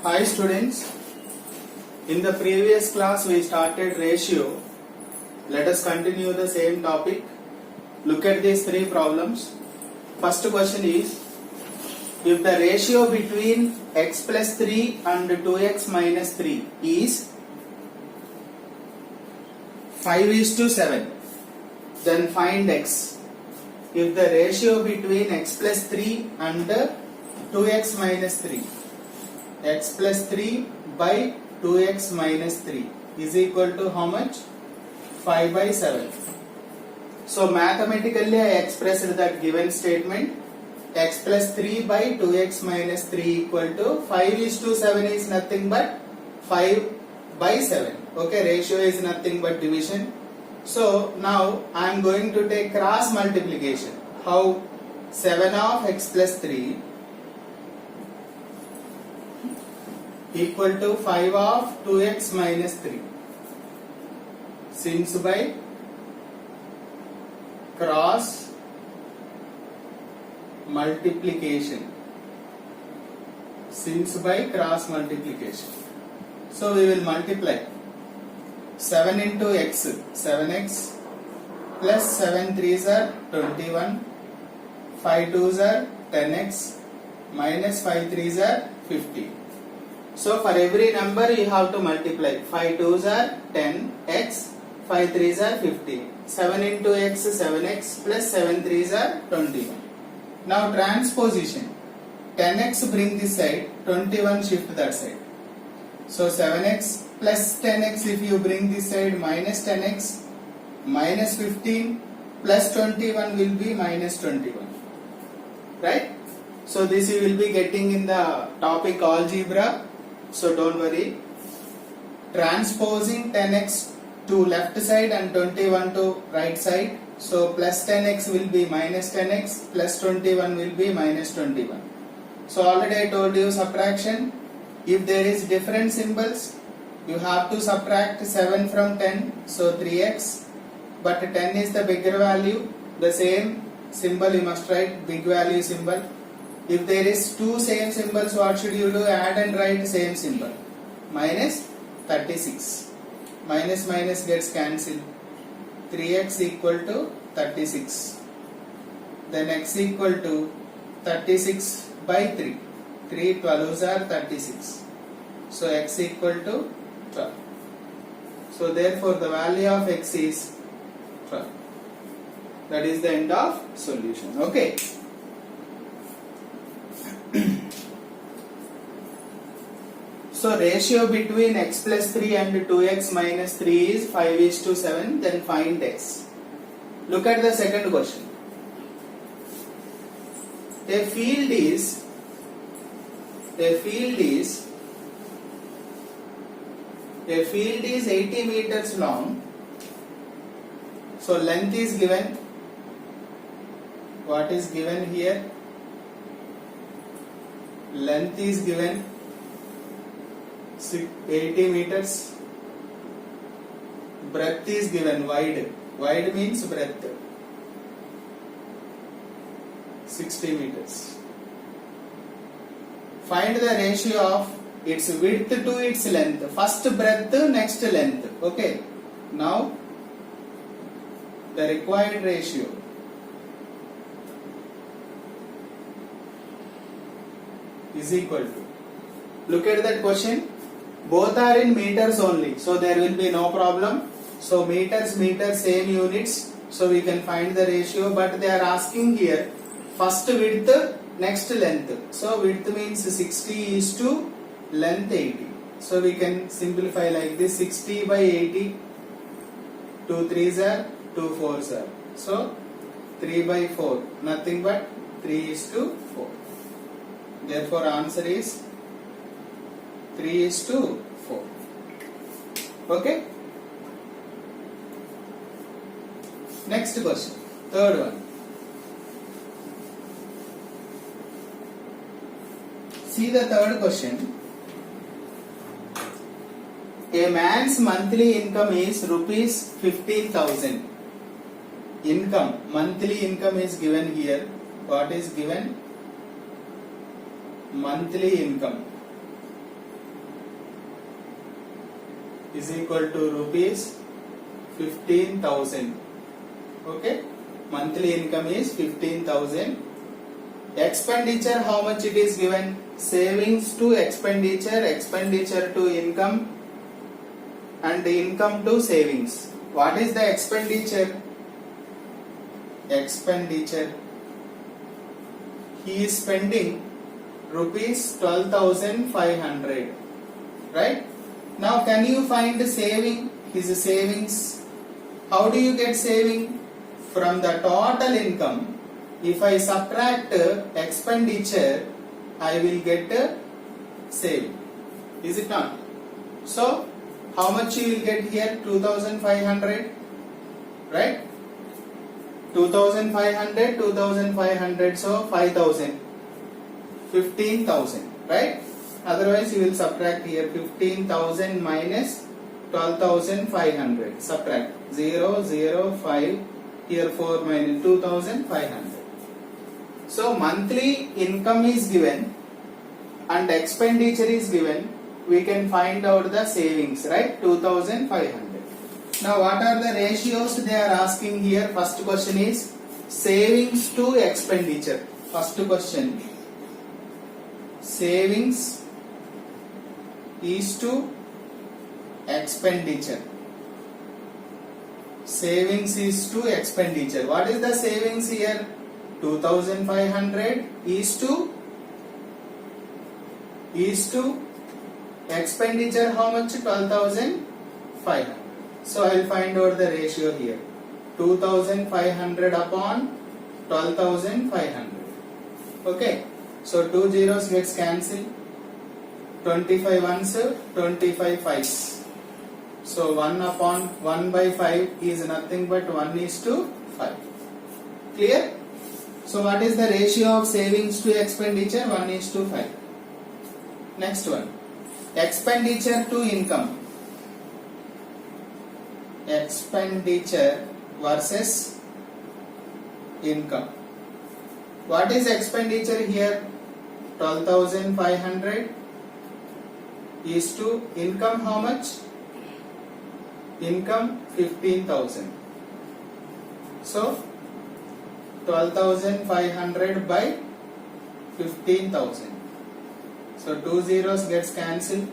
Hi students, in the previous class we started ratio. Let us continue the same topic. Look at these three problems. First question is, if the ratio between x plus 3 and 2x minus 3 is 5:7, then find x. If the ratio between x plus 3 and 2x minus 3, x plus 3 by 2x minus 3 is equal to how much? 5/7. So mathematically I expressed that given statement, x plus 3 by 2x minus 3 equal to 5:7 is nothing but 5/7. Okay, ratio is nothing but division. So now I am going to take cross multiplication. How? 7 of x plus 3 equal to 5 of 2x minus 3. Since by cross multiplication. Since by cross multiplication. So we will multiply 7 into x, 7x, plus 7 3s are 21, 5 2s are 10x, minus 5 3s are 50. So for every number you have to multiply. 5 2s are 10x, 5 3s are 50. 7 into x, 7x, plus 7 3s are 21. Now transposition. 10x bring this side, 21 shift that side. So 7x plus 10x if you bring this side, minus 10x, minus 15 plus 21 will be minus 21. Right? So this you will be getting in the topic algebra. So don't worry. Transposing 10x to left side and 21 to right side. So plus 10x will be minus 10x, plus 21 will be minus 21. So already I told you subtraction. If there is different symbols, you have to subtract 7 from 10. So 3x. But 10 is the bigger value. The same symbol you must write, big value symbol. If there is two same symbols, what should you do? Add and write same symbol. Minus 36. Minus minus gets cancelled. 3x equal to 36. Then x equal to 36 by 3. 3 12s are 36. So x equal to 12. So therefore the value of x is 12. That is the end of solution. Okay. So ratio between x plus 3 and 2x minus 3 is 5:7. Then find x. Look at the second question. A field is 80 meters long. So length is given. What is given here? Length is given 80 meters. Breadth is given wide. Wide means breadth. 60 meters. Find the ratio of its width to its length. First breadth, next length. Okay. Now the required ratio is equal to. Look at that question. Both are in meters only. So there will be no problem. So meters, same units. So we can find the ratio. But they are asking here first width, next length. So width means 60 is to length 80. So we can simplify like this. 60 by 80. 2 3s are 2 4s are. So 3 by 4. Nothing but 3:4. Therefore answer is 3:4. Okay. Next question. Third one. See the third question. A man's monthly income is rupees 15,000. Monthly income is given here. What is given? Monthly income. is equal to rupees 15,000. Okay, monthly income is 15,000. Expenditure, how much it is given? Savings to expenditure, expenditure to income, and income to savings. What is the expenditure? Expenditure, he is spending rupees 12,500, right? Now can you find the saving, his savings? How do you get saving? From the total income, if I subtract expenditure, I will get saving. Is it not? So how much you will get here? 2,500, right? 2,500, 2,500, so 5,000, 15,000, right? Otherwise you will subtract here 15,000 minus 12,500. Subtract 0, 0, 5, here 4 minus 2,500. So monthly income is given and expenditure is given. We can find out the savings, right? 2,500. Now what are the ratios they are asking here? First question is savings to expenditure. First question, savings is to expenditure. Savings is to expenditure. What is the savings here? 2,500 is to expenditure how much? 12,500. So I will find out the ratio here. 2,500 upon 12,500. Okay. So 2 zeros gets cancelled. 25 ones, 25 fives. So 1 upon 1 by 5 is nothing but 1:5. Clear? So what is the ratio of savings to expenditure? 1:5. Next one. Expenditure to income. Expenditure versus income. What is expenditure here? 12,500 is to income how much? Income 15,000. So 12,500 by 15,000. So 2 zeros gets cancelled.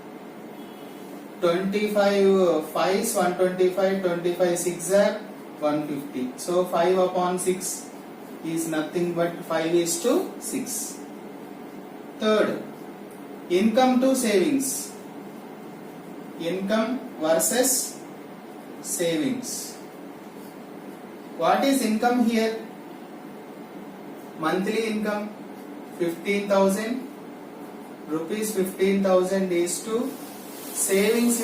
25 5s, 125, 25 6 are 150. So 5 upon 6 is nothing but 5:6. Third, income to savings. Income versus savings. What is income here? Monthly income 15,000. Rupees 15,000 is to savings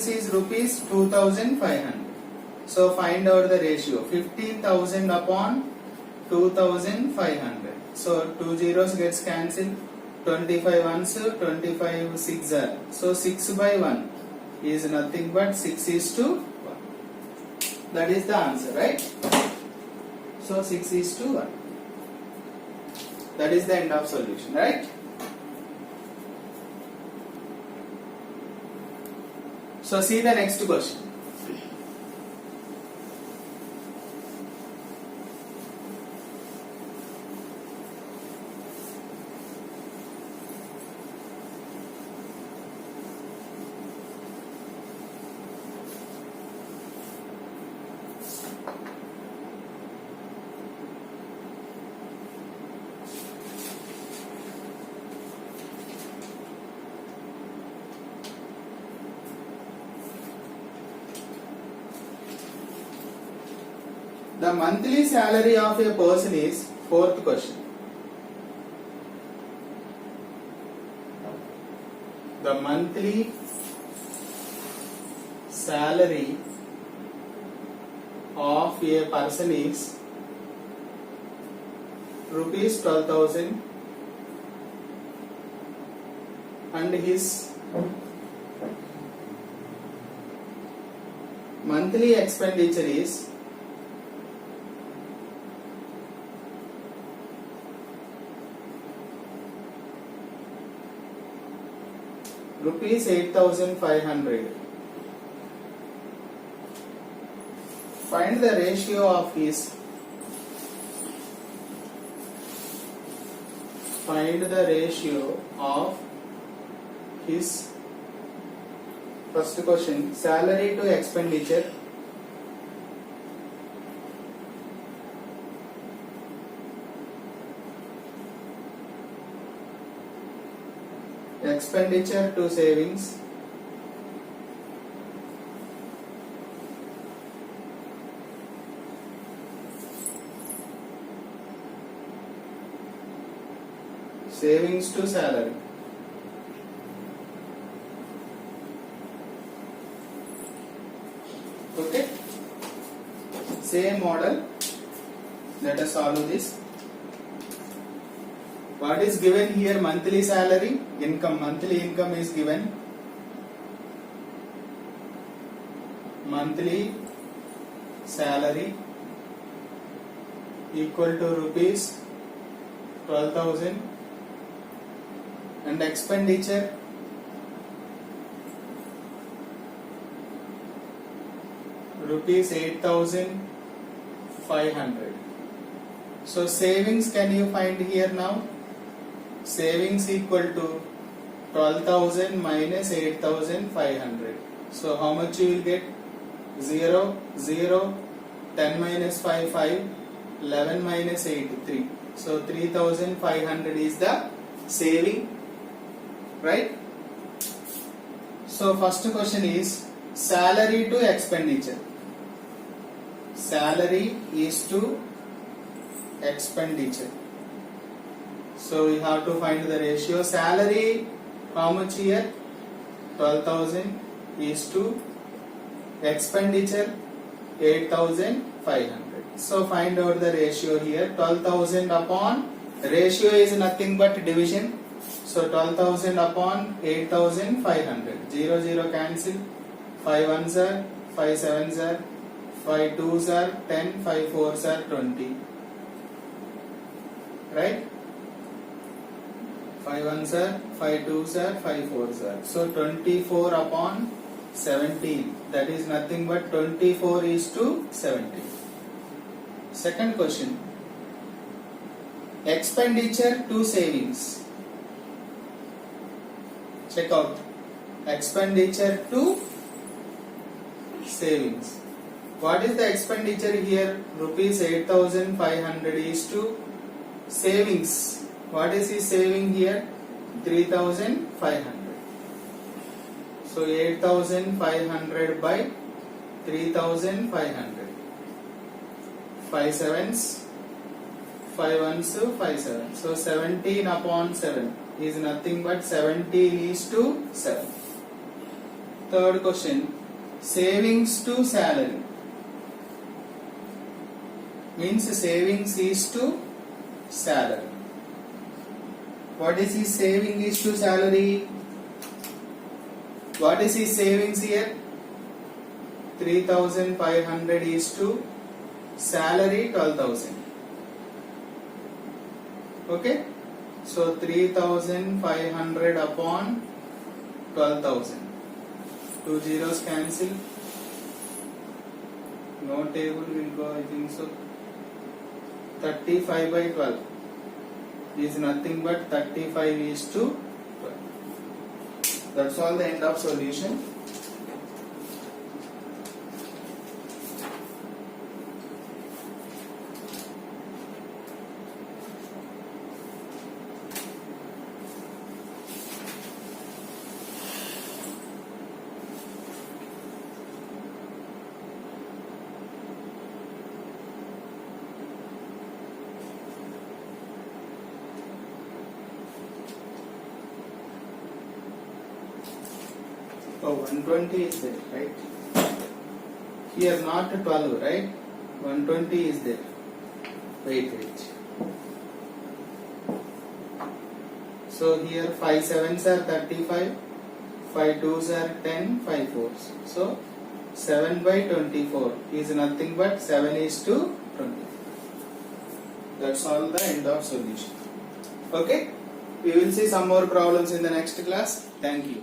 is rupees 2,500. So find out the ratio. 15,000 upon 2,500. So 2 zeros gets cancelled. 25 ones, 25 6 are. So 6 by 1 is nothing but 6:1. That is the answer, right? So 6:1. That is the end of solution, right? So see the next question. The monthly salary of a person is, fourth question. The monthly salary of a person is rupees 12,000 and his monthly expenditure is rupees 8,500. Find the ratio of his. Find the ratio of his. First question, salary to expenditure. Expenditure to savings. Savings to salary. Okay. Same model. Let us solve this. What is given here? Monthly salary, income. Monthly income is given. Monthly salary equal to rupees 12,000, and expenditure rupees 8,500. So savings, can you find here now? Savings equal to 12,000 minus 8,500. So how much you will get? 0, 0, 10 minus 5, 5, 11 minus 8, 3. So 3,500 is the saving, right? So first question is salary to expenditure. Salary is to expenditure. So we have to find the ratio. Salary, how much here? 12,000 is to expenditure 8,500. So find out the ratio here. 12,000 upon, ratio is nothing but division. So 12,000 upon 8,500. 0, 0 cancel. 5 ones are 5 sevens are 5 twos are 10, 5 fours are 20. Right? 5 ones are 5 twos are 5 fours are. So 24 upon 17. That is nothing but 24 is to 17. Second question. Expenditure to savings. Check out. Expenditure to savings. What is the expenditure here? Rupees 8,500 is to savings. What is he saving here? 3,500. So 8,500 by 3,500. 5 sevens, 5 ones, 5 sevens. So 17 upon 7 is nothing but 17 is to 7. Third question. Savings to salary. Means savings is to salary. What is his saving is to salary? What is his savings here? 3,500 is to salary 12,000. Okay? So 3,500 upon 12,000. 2 zeros cancel. No table will go, I think so. 35 by 12 is nothing but 35 is to 12. That's all, the end of solution. Oh, 120 is there, right? Here not 12, right? 120 is there. Wait. So here 5 sevens are 35, 5 twos are 10, 5 fours. So 7 by 24 is nothing but 7 is to 20. That's all, the end of solution. Okay? We will see some more problems in the next class. Thank you.